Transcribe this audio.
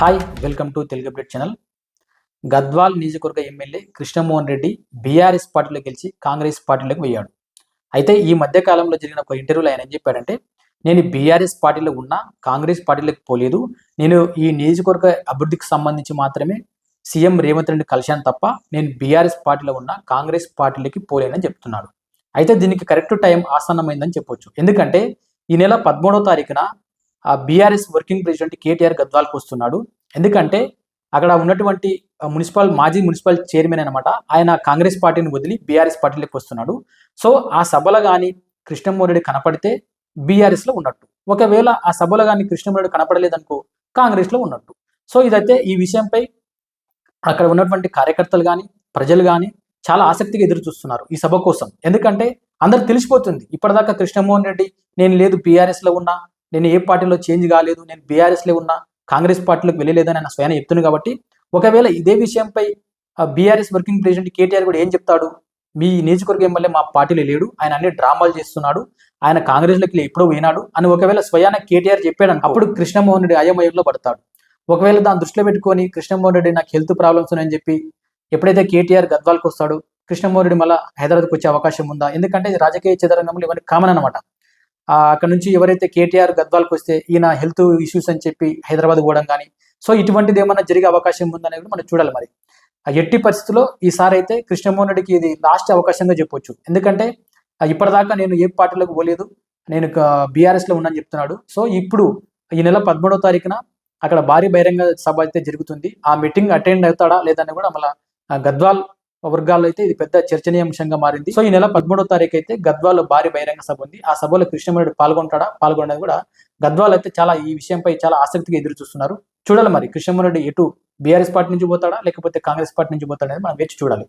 Hi welcome to Telugu update channel. Gadwal నియోజకవర్గ MLA Krishnamohan Reddy BRS పార్టీలో గెలిచి కాంగ్రెస్ పార్టీలోకి పోయాడు. అయితే ఈ మధ్య కాలంలో జరిగిన ఒక ఇంటర్వ్యూలో ఆయన ఏం చెప్పాడంటే, నేను బీఆర్ఎస్ పార్టీలో ఉన్నా కాంగ్రెస్ పార్టీలోకి పోలేదు. నేను ఈ నియోజకవర్గ అభివృద్ధికి సంబంధించి మాత్రమే సీఎం రేవంత్ రెడ్డి కలిశాను తప్ప నేను బీఆర్ఎస్ పార్టీలో ఉన్న కాంగ్రెస్ పార్టీలోకి పోలేనని చెప్తున్నాడు. అయితే దీనికి కరెక్ట్ టైం ఆసన్నమైందని చెప్పొచ్చు. ఎందుకంటే ఈ నెల 13వ తారీఖున ఆ బీఆర్ఎస్ వర్కింగ్ ప్రెసిడెంట్ కేటీఆర్ గద్వాల్కి వస్తున్నాడు. ఎందుకంటే అక్కడ ఉన్నటువంటి మాజీ మున్సిపల్ చైర్మన్ అనమాట, ఆయన కాంగ్రెస్ పార్టీని వదిలి బీఆర్ఎస్ పార్టీలోకి వస్తున్నాడు. సో ఆ సభలో కానీ కృష్ణమోహన్ రెడ్డి కనపడితే బీఆర్ఎస్లో ఉన్నట్టు, ఒకవేళ ఆ సభలో కానీ కృష్ణమోహన్ రెడ్డి కనపడలేదనుకో కాంగ్రెస్లో ఉన్నట్టు. సో ఇదైతే ఈ విషయంపై అక్కడ ఉన్నటువంటి కార్యకర్తలు కానీ ప్రజలు కానీ చాలా ఆసక్తిగా ఎదురు చూస్తున్నారు ఈ సభ కోసం. ఎందుకంటే అందరికి తెలిసిపోతుంది ఇప్పటిదాకా కృష్ణమోహన్ రెడ్డి నేను లేదు బీఆర్ఎస్లో ఉన్నా, నేను ఏ పార్టీలో చేంజ్ కాలేదు, నేను బీఆర్ఎస్లో ఉన్నా కాంగ్రెస్ పార్టీలోకి వెళ్ళలేదని ఆయన స్వయాన చెప్తున్నాడు. కాబట్టి ఒకవేళ ఇదే విషయంపై బీఆర్ఎస్ వర్కింగ్ ప్రెసిడెంట్ కేటీఆర్ కూడా ఏం చెప్తాడు, మీ నియోజకవర్గ ఎమ్మెల్యే మా పార్టీలో లేడు, ఆయన అన్ని డ్రామాలు చేస్తున్నాడు, ఆయన కాంగ్రెస్లోకి ఎప్పుడో పోయినాడు అని ఒకవేళ స్వయాన కేటీఆర్ చెప్పాడు, అప్పుడు కృష్ణమోహన్ రెడ్డి అయోమయంలో పడతాడు. ఒకవేళ దాన్ని దృష్టిలో పెట్టుకొని కృష్ణమోహన్ రెడ్డి నాకు హెల్త్ ప్రాబ్లమ్స్ ఉన్నాయని చెప్పి ఎప్పుడైతే కేటీఆర్ గద్వాల్కి వస్తాడో కృష్ణమోహన్ రెడ్డి మళ్ళీ హైదరాబాద్కి వచ్చే అవకాశం ఉందా? ఎందుకంటే రాజకీయ చదరంగంలో ఇవన్నీ కామన్ అనమాట. అక్కడ నుంచి ఎవరైతే కేటీఆర్ గద్వాల్కి వస్తే ఈయన హెల్త్ ఇష్యూస్ అని చెప్పి హైదరాబాద్ పోవడం కానీ, సో ఇటువంటిది ఏమన్నా జరిగే అవకాశం ఉందనేది మనం చూడాలి. మరి ఎట్టి పరిస్థితుల్లో ఈసారి అయితే కృష్ణమోహన్ రెడ్డికి ఇది లాస్ట్ అవకాశంగా చెప్పొచ్చు. ఎందుకంటే ఇప్పటిదాకా నేను ఏ పార్టీలోకి పోలేదు, నేను బీఆర్ఎస్లో ఉన్నాను చెప్తున్నాడు. సో ఇప్పుడు ఈ నెల 13వ తారీఖున అక్కడ భారీ బహిరంగ సభ అయితే జరుగుతుంది. ఆ మీటింగ్ అటెండ్ అవుతాడా లేదని కూడా మళ్ళీ గద్వాల్ వర్గాల్లో అయితే ఇది పెద్ద చర్చనీయాంశంగా మారింది. సో ఈ నెల 13వ తారీఖు అయితే గద్వాల్లో భారీ బహిరంగ సభ ఉంది. ఆ సభలో కృష్ణమోహన్ పాల్గొనడం కూడా గద్వాల్ అయితే చాలా ఈ విషయంపై చాలా ఆసక్తిగా ఎదురు చూస్తున్నారు. చూడాలి మరి కృష్ణమోహన్ రెడ్డి ఎటు బీఆర్ఎస్ పార్టీ నుంచి పోతాడా లేకపోతే కాంగ్రెస్ పార్టీ నుంచి పోతాడా అనేది మనం వేచి చూడాలి.